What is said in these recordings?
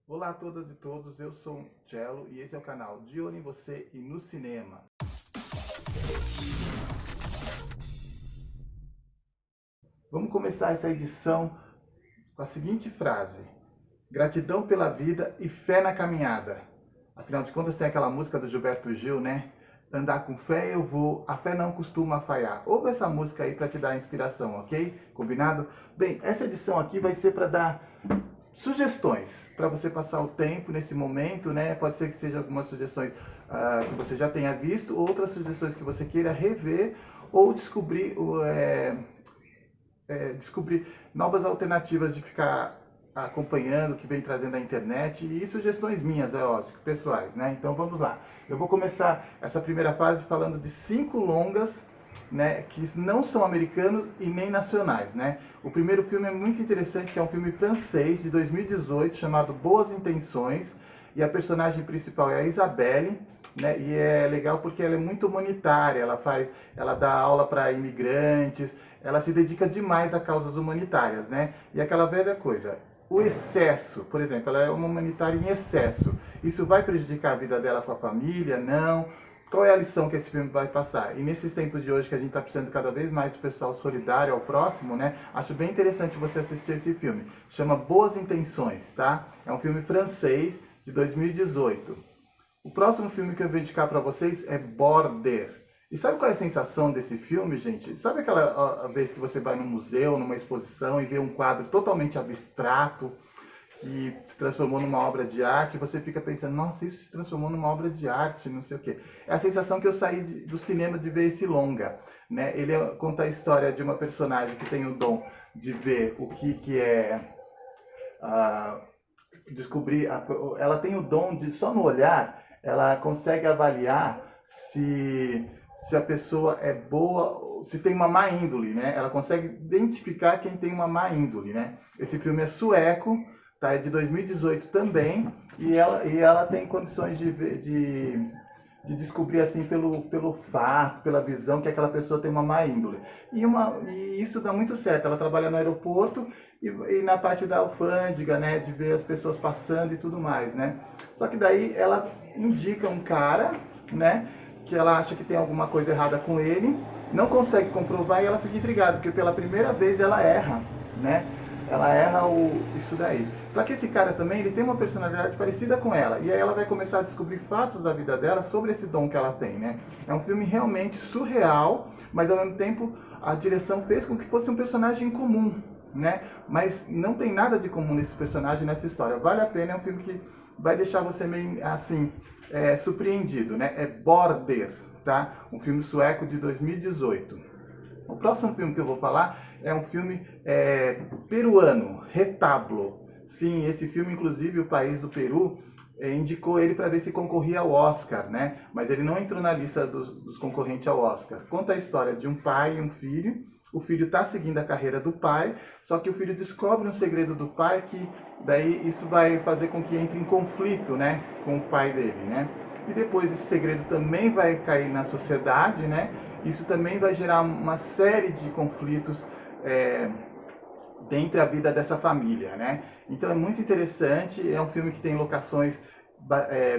Olá a todas e todos, eu sou o Cello e esse é o canal De Olho em Você e no Cinema. Vamos começar essa edição com a seguinte frase: gratidão pela vida e fé na caminhada. Afinal de contas tem aquela música do Gilberto Gil, né? Andar com fé eu vou, a fé não costuma falhar. Ouve essa música aí para te dar inspiração, ok? Combinado? Bem, essa edição aqui vai ser para dar sugestões para você passar o tempo nesse momento, né? Pode ser que seja algumas sugestões que você já tenha visto, outras sugestões que você queira rever ou descobrir novas alternativas de ficar acompanhando o que vem trazendo a internet e sugestões minhas, é lógico, pessoais, né? Então vamos lá. Eu vou começar essa primeira fase falando de 5 longas, né, que não são americanos e nem nacionais, né? O primeiro filme é muito interessante, que é um filme francês de 2018 chamado Boas Intenções, e a personagem principal é a Isabelle, né? E é legal porque ela é muito humanitária, ela dá aula para imigrantes, ela se dedica demais a causas humanitárias, né? E aquela velha coisa, o excesso, por exemplo, ela é uma humanitária em excesso. Isso vai prejudicar a vida dela com a família? Não. Qual é a lição que esse filme vai passar? E nesses tempos de hoje que a gente está precisando cada vez mais de pessoal solidário ao próximo, né? Acho bem interessante você assistir esse filme. Chama Boas Intenções, tá? É um filme francês de 2018. O próximo filme que eu vou indicar para vocês é Border. E sabe qual é a sensação desse filme, gente? Sabe aquela vez que você vai num museu, numa exposição e vê um quadro totalmente abstrato que se transformou numa obra de arte e você fica pensando, nossa, isso se transformou numa obra de arte, não sei o quê. É a sensação que eu saí do cinema de ver esse longa, né? Ele conta a história de uma personagem que tem o dom de ver o que é... descobrir, ela tem o dom de, só no olhar, ela consegue avaliar se a pessoa é boa, se tem uma má índole, né? Ela consegue identificar quem tem uma má índole, né? Esse filme é sueco, tá? É de 2018 também, e ela tem condições de descobrir assim pelo fato, pela visão que aquela pessoa tem uma má índole. E isso dá muito certo. Ela trabalha no aeroporto e na parte da alfândega, né, de ver as pessoas passando e tudo mais, né? Só que daí ela indica um cara, né, que ela acha que tem alguma coisa errada com ele, não consegue comprovar e ela fica intrigada, porque pela primeira vez ela erra, né? Ela erra isso daí. Só que esse cara também, ele tem uma personalidade parecida com ela. E aí ela vai começar a descobrir fatos da vida dela sobre esse dom que ela tem, né? É um filme realmente surreal, mas ao mesmo tempo a direção fez com que fosse um personagem comum, né? Mas não tem nada de comum nesse personagem, nessa história. Vale a pena, é um filme que vai deixar você meio, assim, surpreendido, né? É Border, tá? Um filme sueco de 2018. O próximo filme que eu vou falar é um filme peruano, Retablo. Sim, esse filme, inclusive, o país do Peru indicou ele para ver se concorria ao Oscar, né? Mas ele não entrou na lista dos concorrentes ao Oscar. Conta a história de um pai e um filho. O filho está seguindo a carreira do pai, só que o filho descobre um segredo do pai que daí isso vai fazer com que entre em conflito, né, com o pai dele, né? E depois esse segredo também vai cair na sociedade, né? Isso também vai gerar uma série de conflitos dentro da vida dessa família, né? Então é muito interessante, é um filme que tem locações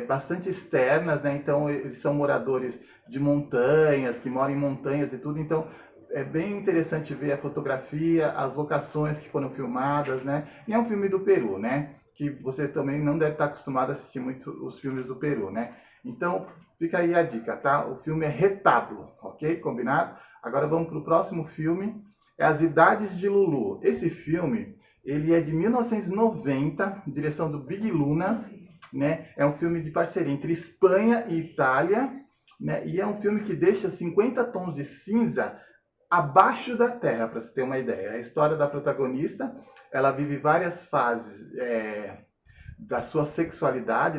bastante externas, né? Então eles são moradores de montanhas, que moram em montanhas e tudo, então é bem interessante ver a fotografia, as locações que foram filmadas, né? E é um filme do Peru, né? Que você também não deve estar acostumado a assistir muito os filmes do Peru, né? Então, fica aí a dica, tá? O filme é Retablo, ok? Combinado? Agora vamos para o próximo filme, é As Idades de Lulu. Esse filme, ele é de 1990, direção do Big Lunas, né? É um filme de parceria entre Espanha e Itália, né? E é um filme que deixa 50 tons de cinza abaixo da terra, para você ter uma ideia. A história da protagonista, ela vive várias fases da sua sexualidade,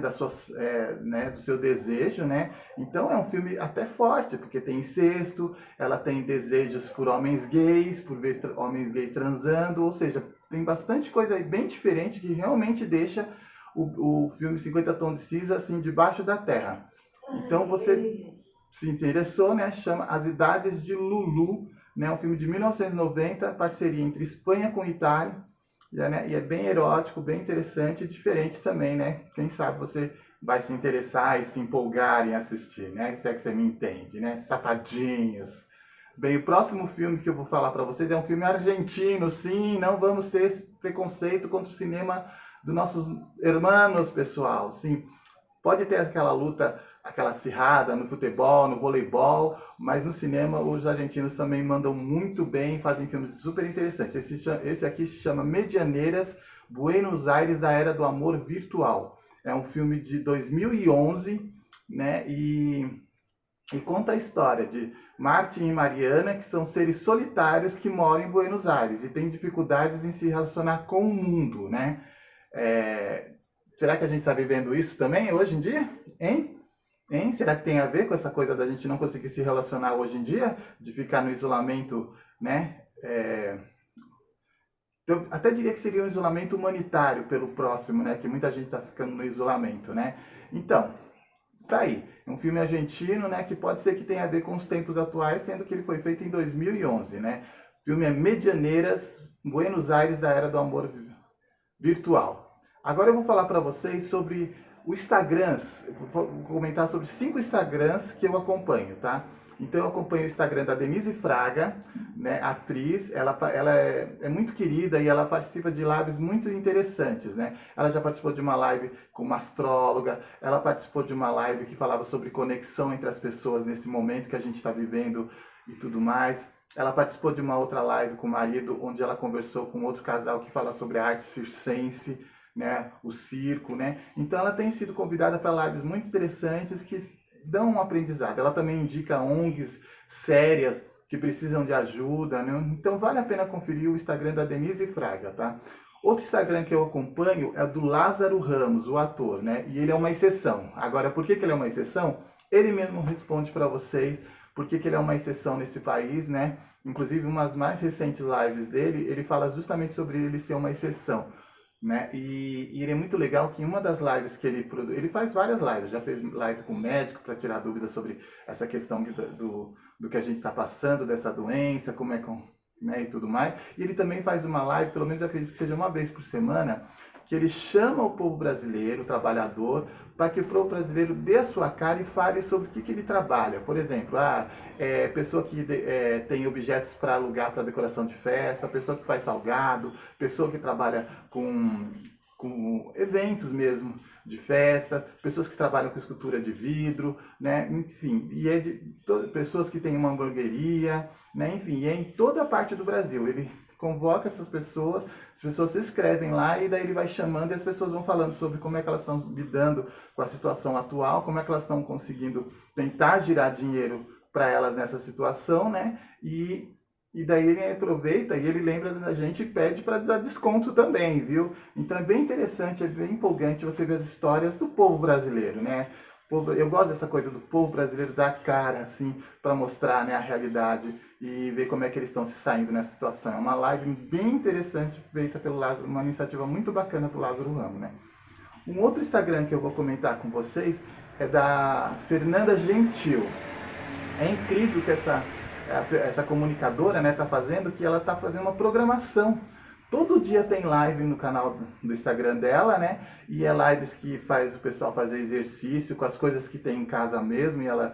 né, do seu desejo, né? Então é um filme até forte, porque tem incesto, ela tem desejos por homens gays, por ver homens gays transando, ou seja, tem bastante coisa aí bem diferente que realmente deixa o filme 50 Tons de Cinza assim debaixo da terra. Então você se interessou, né? Chama As Idades de Lulu, né? Um filme de 1990, parceria entre Espanha com Itália, E é bem erótico, bem interessante e diferente também, né? Quem sabe você vai se interessar e se empolgar em assistir, né? Se é que você me entende, né? Safadinhos. Bem, o próximo filme que eu vou falar para vocês é um filme argentino, sim, não vamos ter esse preconceito contra o cinema dos nossos irmãos, pessoal, sim. Pode ter aquela luta, aquela acirrada no futebol, no voleibol, mas no cinema os argentinos também mandam muito bem, fazem filmes super interessantes. Esse aqui se chama Medianeiras, Buenos Aires da Era do Amor Virtual. É um filme de 2011, né? E conta a história de Martin e Mariana, que são seres solitários que moram em Buenos Aires e têm dificuldades em se relacionar com o mundo, né? Será que a gente está vivendo isso também hoje em dia? Hein? Hein? Será que tem a ver com essa coisa da gente não conseguir se relacionar hoje em dia? De ficar no isolamento, né? Eu até diria que seria um isolamento humanitário pelo próximo, né? Que muita gente está ficando no isolamento, né? Então, tá aí. É um filme argentino, né? Que pode ser que tenha a ver com os tempos atuais, sendo que ele foi feito em 2011, né? O filme é Medianeiras, Buenos Aires da Era do Amor Virtual. Agora eu vou falar para vocês sobre o Instagram. Vou comentar sobre 5 Instagrams que eu acompanho, tá? Então eu acompanho o Instagram da Denise Fraga, né, atriz. Ela é muito querida e ela participa de lives muito interessantes, né? Ela já participou de uma live com uma astróloga, ela participou de uma live que falava sobre conexão entre as pessoas nesse momento que a gente está vivendo e tudo mais. Ela participou de uma outra live com o marido, onde ela conversou com outro casal que fala sobre a arte circense, né, o circo, né? Então ela tem sido convidada para lives muito interessantes que dão um aprendizado. Ela também indica ONGs sérias que precisam de ajuda, né? Então vale a pena conferir o Instagram da Denise Fraga, tá? Outro Instagram que eu acompanho é do Lázaro Ramos, o ator, né? E ele é uma exceção. Agora, por que ele é uma exceção? Ele mesmo responde para vocês por que ele é uma exceção nesse país, né? Inclusive, umas mais recentes lives dele, ele fala justamente sobre ele ser uma exceção, né? E ele é muito legal que em uma das lives que ele produz, ele faz várias lives, já fez live com médico para tirar dúvidas sobre essa questão do que a gente está passando, dessa doença, como é que, né, e tudo mais. E ele também faz uma live, pelo menos eu acredito que seja uma vez por semana, que ele chama o povo brasileiro, o trabalhador, para que o povo brasileiro dê a sua cara e fale sobre o que ele trabalha. Por exemplo, pessoa que tem objetos para alugar para decoração de festa, pessoa que faz salgado, pessoa que trabalha com eventos mesmo de festa, pessoas que trabalham com escultura de vidro, né? Enfim, e pessoas que têm uma hamburgueria, né? Enfim, é em toda a parte do Brasil. Ele convoca essas pessoas, as pessoas se inscrevem lá e daí ele vai chamando e as pessoas vão falando sobre como é que elas estão lidando com a situação atual, como é que elas estão conseguindo tentar girar dinheiro para elas nessa situação, né? E daí ele aproveita e ele lembra da gente e pede para dar desconto também, viu? Então é bem interessante, é bem empolgante você ver as histórias do povo brasileiro, né? Eu gosto dessa coisa do povo brasileiro dar cara, assim, para mostrar, né, a realidade e ver como é que eles estão se saindo nessa situação. É uma live bem interessante feita pelo Lázaro, uma iniciativa muito bacana do Lázaro Ramos, né? Um outro Instagram que eu vou comentar com vocês é da Fernanda Gentil. É incrível que essa comunicadora, né, tá fazendo, que ela tá fazendo uma programação. Todo dia tem live no canal do Instagram dela, né? E é lives que faz o pessoal fazer exercício com as coisas que tem em casa mesmo. E ela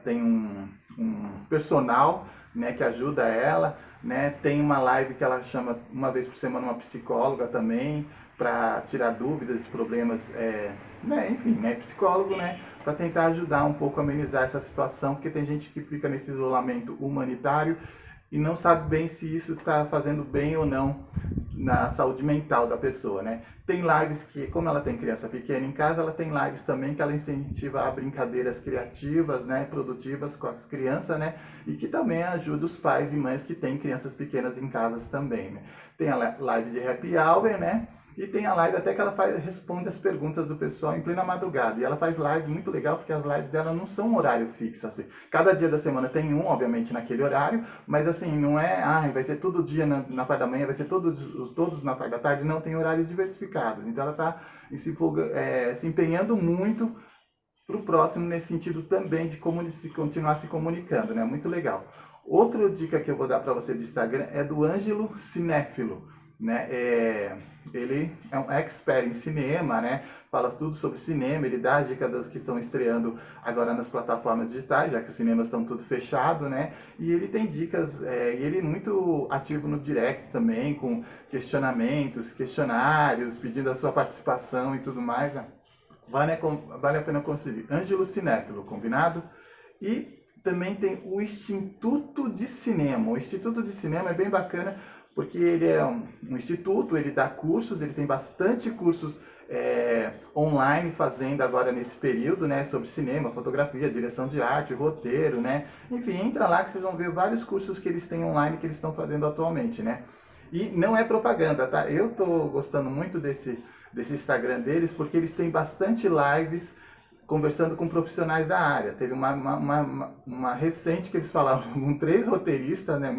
tem um personal, né, que ajuda ela, né? Tem uma live que ela chama uma vez por semana uma psicóloga também, para tirar dúvidas, problemas, né? Enfim, né? Psicólogo, né? Para tentar ajudar um pouco a amenizar essa situação, porque tem gente que fica nesse isolamento humanitário e não sabe bem se isso está fazendo bem ou não na saúde mental da pessoa, né? Tem lives que, como ela tem criança pequena em casa, ela tem lives também que ela incentiva a brincadeiras criativas, né, produtivas com as crianças, né? E que também ajuda os pais e mães que têm crianças pequenas em casa também, né? Tem a live de happy hour, né? E tem a live até que ela responde as perguntas do pessoal em plena madrugada. E ela faz live muito legal, porque as lives dela não são um horário fixo, assim. Cada dia da semana tem um, obviamente, naquele horário, mas assim, não é, vai ser todo dia na parte da manhã, vai ser todos na parte da tarde, não, tem horários diversificados. Então ela está se empenhando muito para o próximo nesse sentido também de continuar se comunicando, né? Muito legal. Outra dica que eu vou dar para você de Instagram é do Ângelo Cinéfilo, né? Ele é um expert em cinema, né? Fala tudo sobre cinema, ele dá as dicas das que estão estreando agora nas plataformas digitais, já que os cinemas estão tudo fechado, né? E ele tem dicas, e ele é muito ativo no direct também, com questionamentos, questionários, pedindo a sua participação e tudo mais, né? Vale a pena conferir. Ângelo Cinéfilo, combinado? E também tem o Instituto de Cinema. O Instituto de Cinema é bem bacana porque ele é um instituto, ele dá cursos, ele tem bastante cursos online fazendo agora nesse período, né, sobre cinema, fotografia, direção de arte, roteiro, né? Enfim, entra lá que vocês vão ver vários cursos que eles têm online que eles estão fazendo atualmente, né? E não é propaganda, tá? Eu tô gostando muito desse Instagram deles porque eles têm bastante lives conversando com profissionais da área. Teve uma recente que eles falaram com 3 roteiristas, né?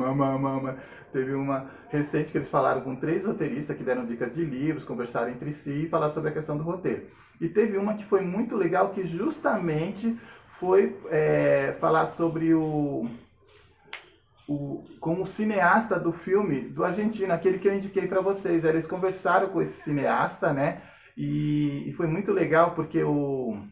Teve uma recente que eles falaram com 3 roteiristas que deram dicas de livros, conversaram entre si e falaram sobre a questão do roteiro. E teve uma que foi muito legal, que justamente foi falar sobre como cineasta do filme do argentino, aquele que eu indiquei para vocês. Eles conversaram com esse cineasta, né? E foi muito legal porque o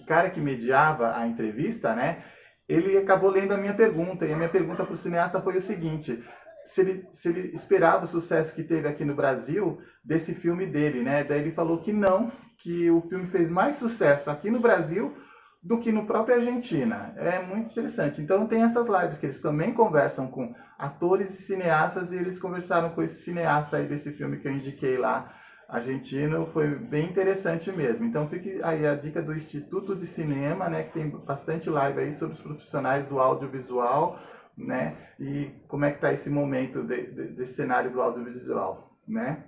cara que mediava a entrevista, né, ele acabou lendo a minha pergunta, e a minha pergunta para o cineasta foi o seguinte: se ele esperava o sucesso que teve aqui no Brasil desse filme dele, né? Daí ele falou que não, que o filme fez mais sucesso aqui no Brasil do que no próprio Argentina. É muito interessante. Então tem essas lives que eles também conversam com atores e cineastas, e eles conversaram com esse cineasta aí desse filme que eu indiquei lá, argentino. Foi bem interessante mesmo. Então fique aí a dica do Instituto de Cinema, né, que tem bastante live aí sobre os profissionais do audiovisual, né, e como é que tá esse momento desse cenário do audiovisual, né.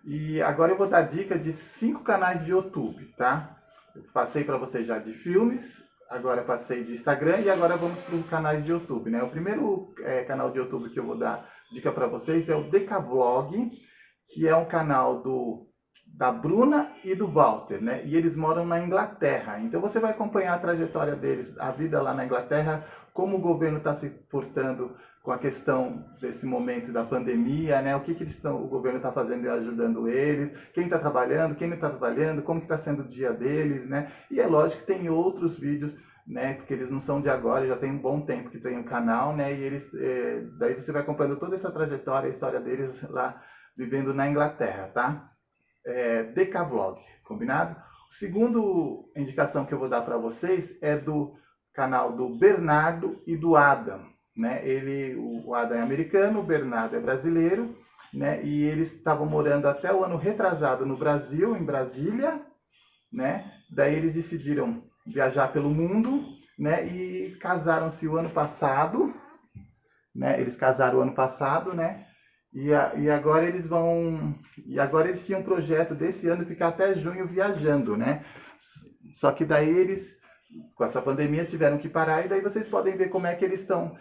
E agora eu vou dar dica de 5 canais de YouTube, tá? Eu passei para vocês já de filmes, agora passei de Instagram e agora vamos para os canais de YouTube, né? O primeiro canal de YouTube que eu vou dar dica para vocês é o Decavlog, que é um canal da Bruna e do Walter, né? E eles moram na Inglaterra. Então você vai acompanhar a trajetória deles, a vida lá na Inglaterra, como o governo está se portando com a questão desse momento da pandemia, né? O que o governo está fazendo e ajudando eles, quem está trabalhando, quem não está trabalhando, como que está sendo o dia deles, né? E é lógico que tem outros vídeos, né? Porque eles não são de agora, já tem um bom tempo que tem um canal, né? E eles, daí você vai acompanhando toda essa trajetória, a história deles lá vivendo na Inglaterra, tá? Decavlog, combinado? O segundo indicação que eu vou dar para vocês é do canal do Bernardo e do Adam, né? O Adam é americano, o Bernardo é brasileiro, né? E eles estavam morando até o ano retrasado no Brasil, em Brasília, né? Daí eles decidiram viajar pelo mundo, né? E casaram-se o ano passado, né? Eles casaram o ano passado, né? E agora eles vão. E agora eles tinham um projeto desse ano ficar até junho viajando, né? Só que daí eles, com essa pandemia, tiveram que parar, e daí vocês podem ver como é que eles estão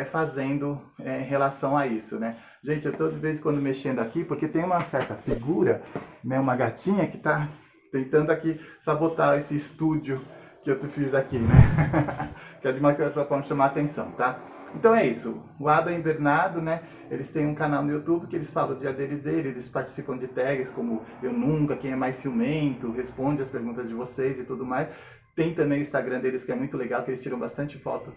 fazendo em relação a isso, né? Gente, eu estou de vez em quando mexendo aqui, porque tem uma certa figura, né? Uma gatinha que está tentando aqui sabotar esse estúdio que eu fiz aqui, né? Que é de uma forma de chamar a atenção, tá? Então é isso, o Adam e Bernardo, né, eles têm um canal no YouTube que eles falam o dia dele, eles participam de tags como Eu Nunca, Quem é Mais Ciumento, responde as perguntas de vocês e tudo mais. Tem também o Instagram deles, que é muito legal, que eles tiram bastante foto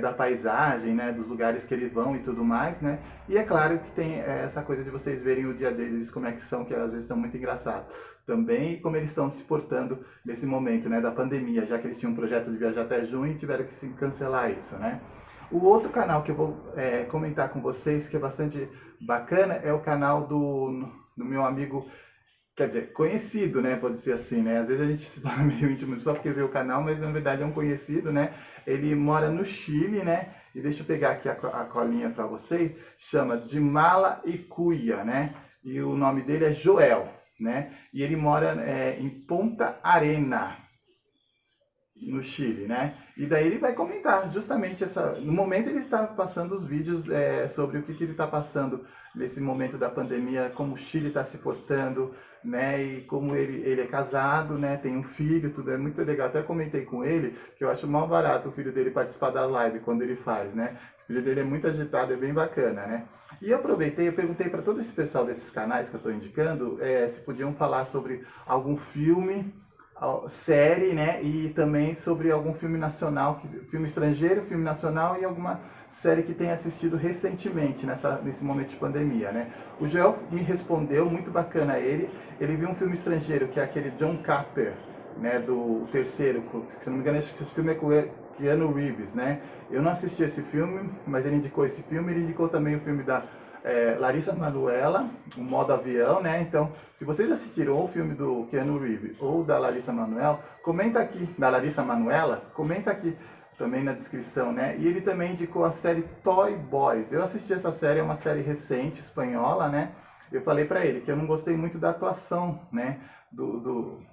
da paisagem, né, dos lugares que eles vão e tudo mais, né. E é claro que tem essa coisa de vocês verem o dia deles, como é que são, que às vezes estão muito engraçados também, e como eles estão se portando nesse momento, né, da pandemia, já que eles tinham um projeto de viajar até junho e tiveram que cancelar isso, né. O outro canal que eu vou comentar com vocês, que é bastante bacana, é o canal do meu amigo, quer dizer, conhecido, né? Pode ser assim, né? Às vezes a gente se torna meio íntimo só porque vê o canal, mas na verdade é um conhecido, né? Ele mora no Chile, né? E deixa eu pegar aqui a colinha para vocês, chama de Mala e Cuia, né? E o nome dele é Joel, né? E ele mora em Ponta Arena. no Chile, né? E daí ele vai comentar justamente essa. No momento ele está passando os vídeos sobre o que ele está passando nesse momento da pandemia, como o Chile está se portando, né? E como ele é casado, né? Tem um filho, tudo é muito legal. Até comentei com ele que eu acho mal barato o filho dele participar da live quando ele faz, né? O filho dele é muito agitado, é bem bacana, né? E eu aproveitei, eu perguntei para todo esse pessoal desses canais que eu estou indicando, se podiam falar sobre algum filme, série, né? E também sobre algum filme nacional, filme estrangeiro, filme nacional e alguma série que tenha assistido recentemente nesse momento de pandemia, né? O Joel me respondeu, muito bacana ele viu um filme estrangeiro que é aquele John Carter, né? Do terceiro, se não me engano esse filme é com Keanu Reeves, né? Eu não assisti esse filme, mas ele indicou esse filme, ele indicou também o filme da Larissa Manoela, o modo avião, né? Então, se vocês assistiram ou o filme do Keanu Reeves ou da Larissa Manoela, comenta aqui, da Larissa Manoela, comenta aqui também na descrição, né? E ele também indicou a série Toy Boys. Eu assisti essa série, é uma série recente, espanhola, né? Eu falei pra ele que eu não gostei muito da atuação, né?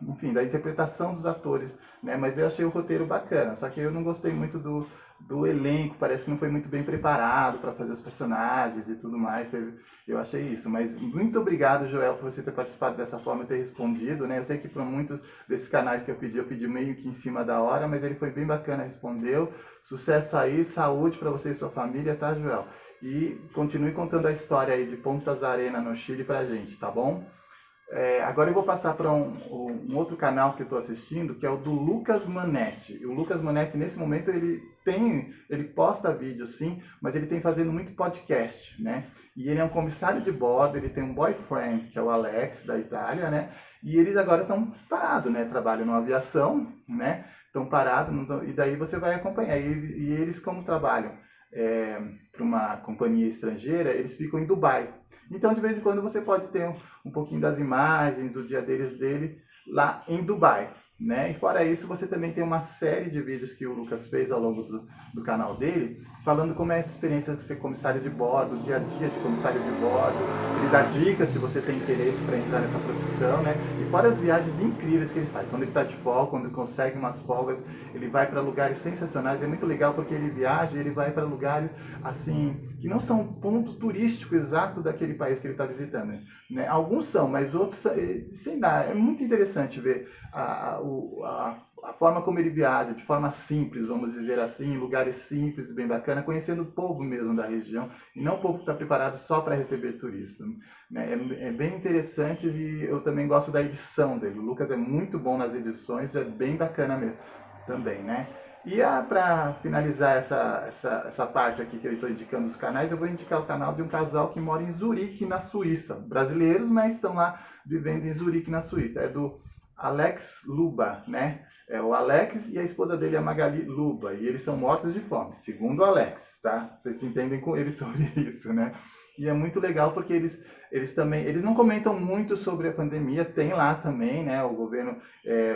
Enfim, da interpretação dos atores, né? Mas eu achei o roteiro bacana, só que eu não gostei muito do elenco, parece que não foi muito bem preparado para fazer os personagens e tudo mais, eu achei isso, mas muito obrigado, Joel, por você ter participado dessa forma e ter respondido, né? Eu sei que para muitos desses canais que eu pedi meio que em cima da hora, mas ele foi bem bacana, respondeu, sucesso aí, saúde para você e sua família, tá, Joel? E continue contando a história aí de Pontas da Arena no Chile pra gente, tá bom? Agora eu vou passar para um outro canal que eu estou assistindo, que é o do Lucas Manetti. E o Lucas Manetti, nesse momento, ele posta vídeo sim, mas ele tem fazendo muito podcast, né? E ele é um comissário de bordo, ele tem um boyfriend, que é o Alex, da Itália, né? E eles agora estão parados, né? Trabalham na aviação, né? Estão parados, e daí você vai acompanhar. E eles, como trabalham para uma companhia estrangeira, eles ficam em Dubai. Então, de vez em quando, você pode ter um pouquinho das imagens do dia dele lá em Dubai, né? E fora isso, você também tem uma série de vídeos que o Lucas fez ao longo do canal dele, falando como é essa experiência de ser comissário de bordo, o dia a dia de comissário de bordo. Ele dá dicas se você tem interesse para entrar nessa profissão, né? E fora as viagens incríveis que ele faz. Quando ele está de folga, quando ele consegue umas folgas, ele vai para lugares sensacionais. É muito legal porque ele viaja, ele vai para lugares assim que não são ponto turístico exato daquele país que ele está visitando, né? Alguns são, mas outros, sei lá, é muito interessante ver a forma como ele viaja, de forma simples, vamos dizer assim, em lugares simples, bem bacana, conhecendo o povo mesmo da região, e não o povo que está preparado só para receber turistas, né? É bem interessante e eu também gosto da edição dele. O Lucas é muito bom nas edições, é bem bacana mesmo também, né? E para finalizar essa parte aqui que eu estou indicando os canais, eu vou indicar o canal de um casal que mora em Zurique, na Suíça. Brasileiros, mas estão lá vivendo em Zurique, na Suíça. É do Alex Luba, né? É o Alex e a esposa dele, a Magali Luba. E eles são mortos de fome, segundo o Alex, tá? Vocês se entendem com ele sobre isso, né? E é muito legal porque eles não comentam muito sobre a pandemia, tem lá também, né? O governo,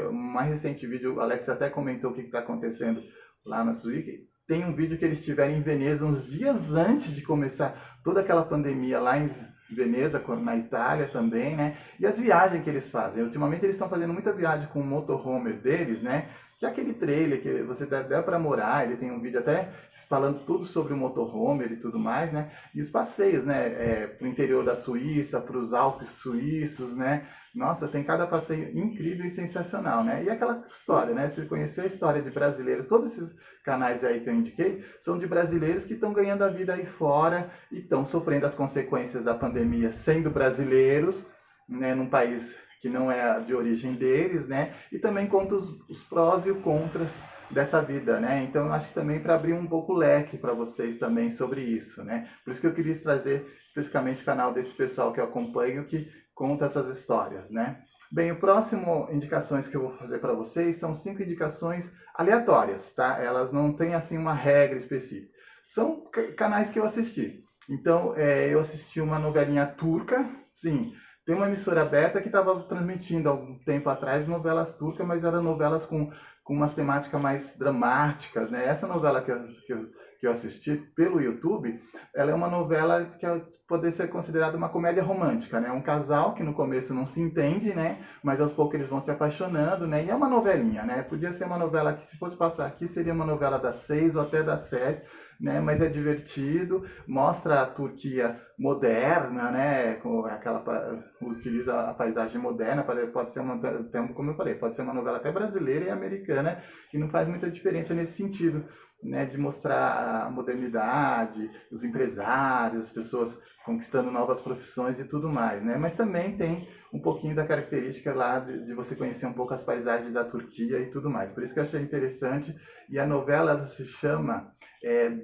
um mais recente vídeo, o Alex até comentou o que está acontecendo lá na Suíça. Tem um vídeo que eles estiveram em Veneza uns dias antes de começar toda aquela pandemia lá em Veneza, na Itália também, né? E as viagens que eles fazem. Ultimamente eles estão fazendo muita viagem com o motorhomer deles, né? Que é aquele trailer que você dá para morar, ele tem um vídeo até falando tudo sobre o motorhomer e tudo mais, né? E os passeios, né? Pro interior da Suíça, para os Alpes suíços, né? Nossa, tem cada passeio incrível e sensacional, né? E aquela história, né? Se conhecer a história de brasileiro, todos esses canais aí que eu indiquei, são de brasileiros que estão ganhando a vida aí fora e estão sofrendo as consequências da pandemia sendo brasileiros, né? Num país que não é de origem deles, né? E também conta os prós e os contras dessa vida, né? Então eu acho que também para abrir um pouco o leque para vocês também sobre isso, né? Por isso que eu queria trazer especificamente o canal desse pessoal que eu acompanho que conta essas histórias, né? Bem, o próximo indicações que eu vou fazer para vocês são 5 indicações aleatórias, tá? Elas não têm assim uma regra específica. São canais que eu assisti. Então, eu assisti uma novelinha turca, sim. Tem uma emissora aberta que estava transmitindo há algum tempo atrás novelas turcas, mas eram novelas com com umas temáticas mais dramáticas, né? Essa novela que eu assisti pelo YouTube, ela é uma novela que pode ser considerada uma comédia romântica, né? Um casal que no começo não se entende, né? Mas aos poucos eles vão se apaixonando, né? E é uma novelinha, né? Podia ser uma novela que, se fosse passar aqui, seria uma novela das 6 ou até das 7, né? Mas é divertido, mostra a Turquia moderna, né? Com aquela, utiliza a paisagem moderna, pode ser como eu falei, pode ser uma novela até brasileira e americana, e não faz muita diferença nesse sentido, né, de mostrar a modernidade, os empresários, as pessoas conquistando novas profissões e tudo mais, né? Mas também tem um pouquinho da característica lá de você conhecer um pouco as paisagens da Turquia e tudo mais. Por isso que eu achei interessante. E a novela ela se chama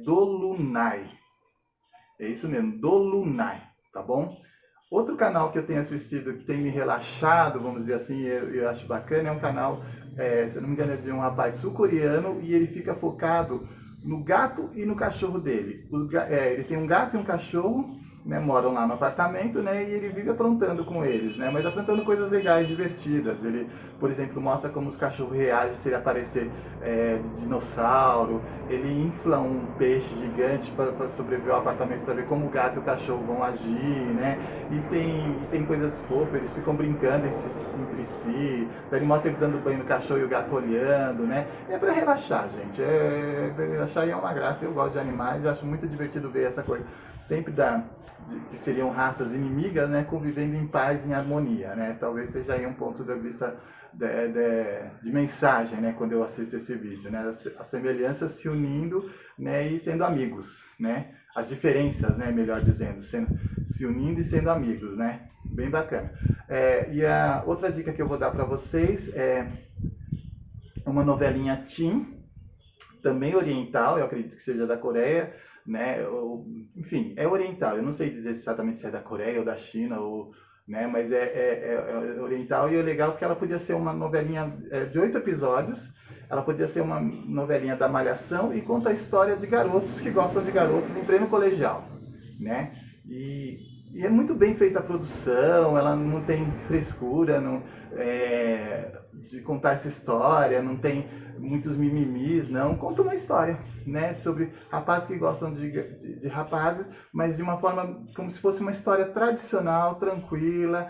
Dolunay. É isso mesmo, Dolunay, tá bom? Outro canal que eu tenho assistido, que tem me relaxado, vamos dizer assim, eu acho bacana, é um canal, se eu não me engano, é de um rapaz sul-coreano, e ele fica focado no gato e no cachorro dele. Ele tem um gato e um cachorro, né, moram lá no apartamento, né, e ele vive aprontando com eles, né, mas aprontando coisas legais, divertidas. Ele, por exemplo, mostra como os cachorros reagem se ele aparecer de dinossauro. Ele infla um peixe gigante para sobreviver ao apartamento, para ver como o gato e o cachorro vão agir, né, e tem coisas fofas, eles ficam brincando entre si. Daí ele mostra ele dando banho no cachorro e o gato olhando, né, é para relaxar, gente, é para relaxar e é uma graça. Eu gosto de animais, acho muito divertido ver essa coisa sempre que seriam raças inimigas, né, convivendo em paz, em harmonia, né? Talvez seja aí um ponto de vista de mensagem, né, quando eu assisto esse vídeo, né? As semelhanças se unindo, né, e sendo amigos, né? As diferenças, né, melhor dizendo, se unindo e sendo amigos, né? Bem bacana. E a outra dica que eu vou dar para vocês é uma novelinha teen, também oriental, eu acredito que seja da Coreia, né? Enfim, é oriental. Eu não sei dizer exatamente se é da Coreia ou da China, né? Mas é oriental, e é legal porque ela podia ser uma novelinha de 8 episódios. Ela podia ser uma novelinha da Malhação e conta a história de garotos que gostam de garotos em pleno colegial, né? E é muito bem feita a produção, ela não tem frescura de contar essa história, não tem muitos mimimis, não. Conta uma história, né, sobre rapazes que gostam de rapazes, mas de uma forma como se fosse uma história tradicional, tranquila,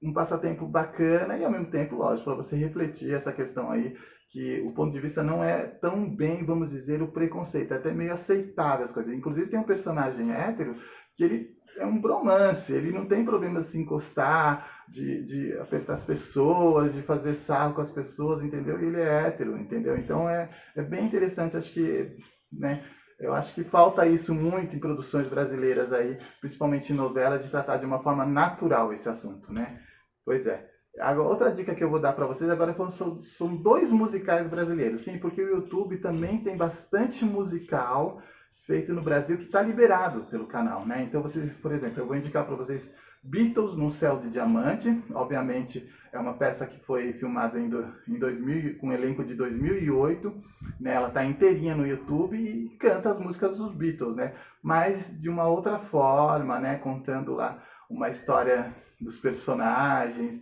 um passatempo bacana e ao mesmo tempo, lógico, para você refletir essa questão aí, que o ponto de vista não é tão bem, vamos dizer, o preconceito, é até meio aceitável as coisas. Inclusive tem um personagem hétero que ele é um bromance, ele não tem problema de se encostar, de apertar as pessoas, de fazer sarro com as pessoas, entendeu? E ele é hétero, entendeu? Então é bem interessante, acho que, né, eu acho que falta isso muito em produções brasileiras aí, principalmente em novelas, de tratar de uma forma natural esse assunto, né? Pois é. Agora, outra dica que eu vou dar para vocês agora são 2 musicais brasileiros. Sim, porque o YouTube também tem bastante musical feito no Brasil que está liberado pelo canal, né? Então, vocês, por exemplo, eu vou indicar para vocês Beatles no Céu de Diamante. Obviamente, é uma peça que foi filmada em 2000, com um elenco de 2008. Né? Ela está inteirinha no YouTube e canta as músicas dos Beatles, né? Mas de uma outra forma, né? Contando lá uma história dos personagens.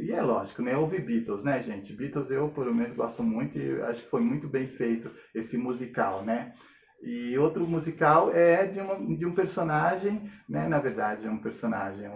E é lógico, né? Houve Beatles, né, gente? Beatles eu, por menos, gosto muito e acho que foi muito bem feito esse musical, né? E outro musical é de um personagem, né? Na verdade, é um personagem,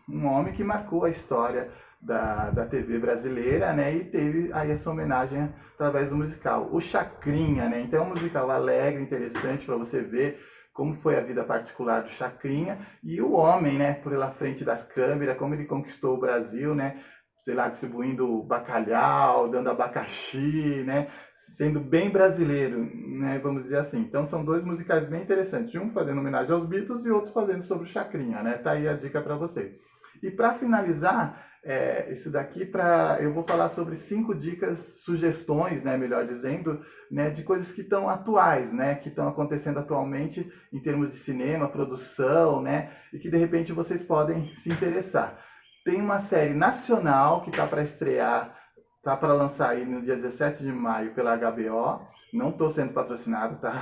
um homem que marcou a história da TV brasileira, né? E teve aí essa homenagem através do musical. O Chacrinha, né? Então é um musical alegre, interessante para você ver como foi a vida particular do Chacrinha, e o homem, né, por lá frente das câmeras, como ele conquistou o Brasil, né, sei lá, distribuindo bacalhau, dando abacaxi, né, sendo bem brasileiro, né, vamos dizer assim. Então são 2 musicais bem interessantes, um fazendo homenagem aos Beatles e outro fazendo sobre o Chacrinha, né, tá aí a dica para você. E para finalizar, isso daqui, eu vou falar sobre 5 dicas, sugestões, né, melhor dizendo, né, de coisas que estão atuais, né, que estão acontecendo atualmente em termos de cinema, produção, né, e que de repente vocês podem se interessar. Tem uma série nacional que está para estrear, está para lançar aí no dia 17 de maio pela HBO. Não estou sendo patrocinado, tá?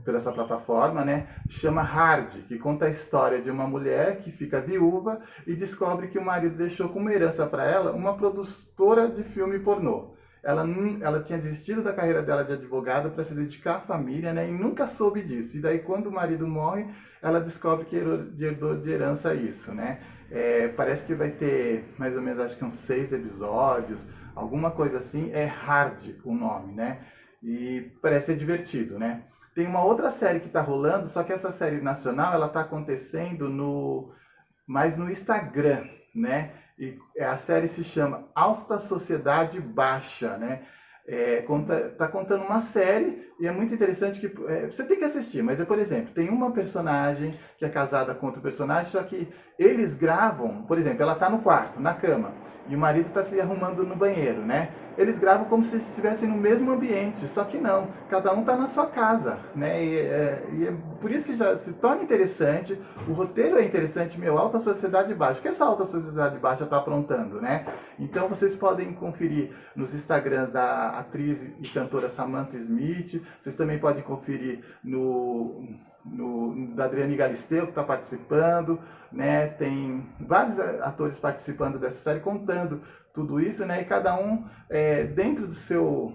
por essa plataforma, né? Chama Hard, que conta a história de uma mulher que fica viúva e descobre que o marido deixou como herança para ela uma produtora de filme pornô. Ela tinha desistido da carreira dela de advogada para se dedicar à família, né? E nunca soube disso. E daí, quando o marido morre, ela descobre que herdou de herança isso, né? Parece que vai ter mais ou menos, acho que uns 6 episódios, alguma coisa assim. É Hard o nome, né? E parece ser divertido, né? Tem uma outra série que está rolando, só que essa série nacional, ela está acontecendo mais no Instagram, né? E a série se chama Alta Sociedade Baixa, né? Tá contando uma série e é muito interessante que você tem que assistir, mas por exemplo, tem uma personagem que é casada com outro personagem, só que eles gravam, por exemplo, ela tá no quarto, na cama, e o marido está se arrumando no banheiro, né? Eles gravam como se estivessem no mesmo ambiente, só que não, cada um tá na sua casa, né? E é por isso que já se torna interessante, o roteiro é interessante, meu, Alta Sociedade Baixa. O que essa Alta Sociedade Baixa tá aprontando, né? Então vocês podem conferir nos Instagrams da atriz e cantora Samantha Smith, vocês também podem conferir da Adriane Galisteu, que está participando, né? Tem vários atores participando dessa série contando tudo isso, né? E cada um dentro do seu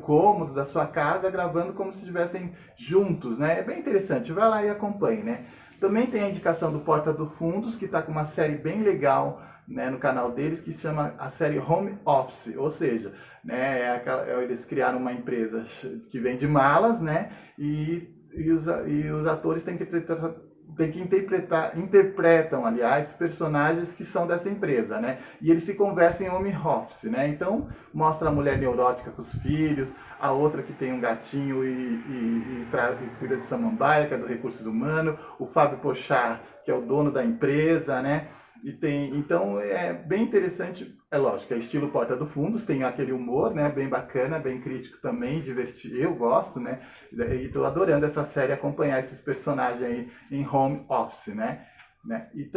cômodo, da sua casa, gravando como se estivessem juntos, né? É bem interessante, vai lá e acompanhe, né? Também tem a indicação do Porta dos Fundos, que está com uma série bem legal, né, no canal deles, que se chama a série Home Office, ou seja, né, eles criaram uma empresa que vende malas, né, e os atores interpretam, aliás, personagens que são dessa empresa, né? E eles se conversam em home office, né? Então, mostra a mulher neurótica com os filhos, a outra que tem um gatinho e cuida de samambaia, que é do Recursos Humanos, o Fábio Pochá, que é o dono da empresa, né? Então é bem interessante, é lógico, é estilo Porta dos Fundos, tem aquele humor, né, bem bacana, bem crítico também, divertido, eu gosto, né, e tô adorando essa série, acompanhar esses personagens aí em home office, né, e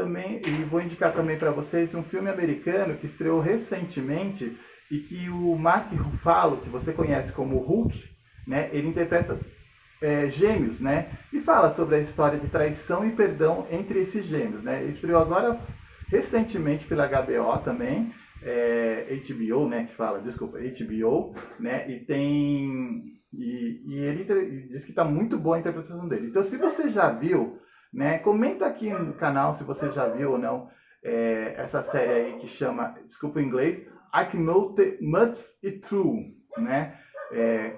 vou indicar também para vocês um filme americano que estreou recentemente e que o Mark Ruffalo, que você conhece como Hulk, né, ele interpreta gêmeos, né? E fala sobre a história de traição e perdão entre esses gêmeos, né? Estreou agora recentemente pela HBO também, HBO, né? Que fala, desculpa, HBO, né? E ele diz que está muito boa a interpretação dele. Então, se você já viu, né? Comenta aqui no canal se você já viu ou não essa série aí que chama, desculpa o inglês, I Know The Much It True, né?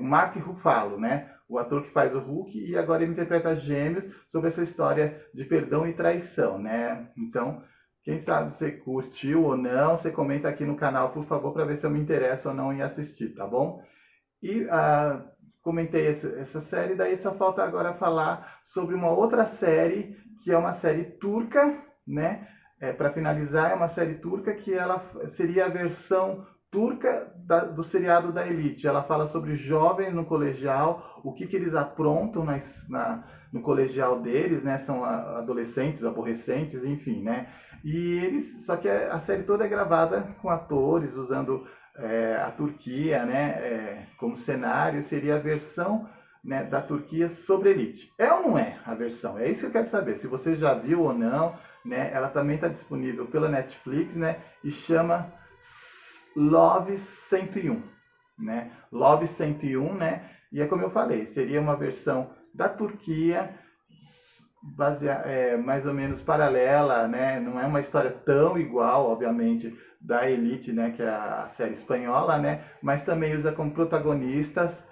Mark Ruffalo, né? O ator que faz o Hulk, e agora ele interpreta Gêmeos sobre essa história de perdão e traição, né? Então, quem sabe você curtiu ou não, você comenta aqui no canal, por favor, para ver se eu me interesso ou não em assistir, tá bom? E comentei essa série, daí só falta agora falar sobre uma outra série, que é uma série turca, né? Para finalizar, é uma série turca que ela seria a versão turca do seriado da Elite. Ela fala sobre jovens no colegial, o que eles aprontam no colegial deles, né? São adolescentes, aborrecentes, enfim, né? Só que a série toda é gravada com atores, usando a Turquia, né? Como cenário, seria a versão, né, da Turquia sobre Elite. É ou não é a versão? É isso que eu quero saber. Se você já viu ou não, né? Ela também está disponível pela Netflix, né? E chama Love 101, né? Love 101, né? E é como eu falei, seria uma versão da Turquia, mais ou menos paralela, né? Não é uma história tão igual, obviamente, da Elite, né? Que é a série espanhola, né? Mas também usa como protagonistas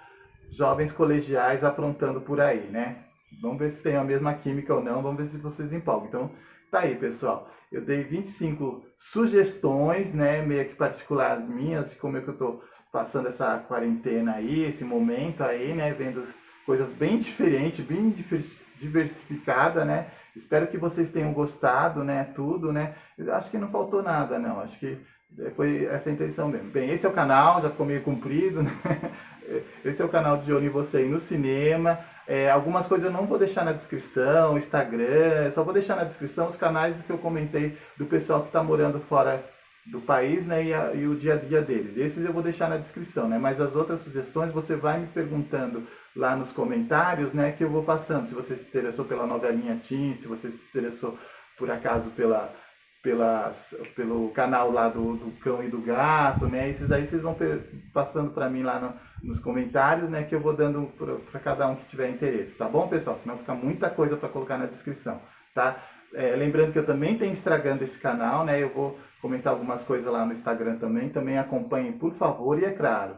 jovens colegiais aprontando por aí, né? Vamos ver se tem a mesma química ou não, vamos ver se vocês empolgam. Então, tá aí, pessoal. Eu dei 25 sugestões, né, meio que particulares minhas, de como é que eu tô passando essa quarentena aí, esse momento aí, né, vendo coisas bem diferentes, bem diversificada, né? Espero que vocês tenham gostado, né, tudo, né? Eu acho que não faltou nada, não. Acho que foi essa a intenção mesmo. Bem, esse é o canal, já ficou meio comprido, né? Esse é o canal de Olho em Você aí no cinema. Algumas coisas eu não vou deixar na descrição, Instagram, só vou deixar na descrição os canais que eu comentei do pessoal que está morando fora do país, né, e o dia a dia deles. Esses eu vou deixar na descrição, né, mas as outras sugestões você vai me perguntando lá nos comentários, né, que eu vou passando. Se você se interessou pela novelinha Tim, se você se interessou por acaso pelo canal lá do Cão e do Gato, né, esses daí vocês vão passando para mim lá nos comentários, né, que eu vou dando para cada um que tiver interesse, tá bom, pessoal? Senão fica muita coisa para colocar na descrição, tá? Lembrando que eu também tenho Instagram desse canal, né, eu vou comentar algumas coisas lá no Instagram também acompanhem, por favor, e é claro,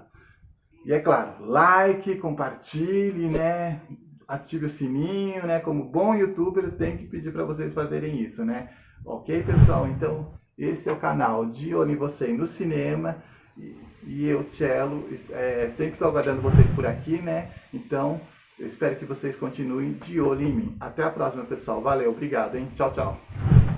like, compartilhe, né, ative o sininho, né, como bom youtuber eu tenho que pedir para vocês fazerem isso, né, ok, pessoal? Então, esse é o canal De Olho em Você no Cinema, e eu, Cello, sempre estou aguardando vocês por aqui, né, então eu espero que vocês continuem de olho em mim. Até a próxima, pessoal, valeu, obrigado, hein, tchau, tchau.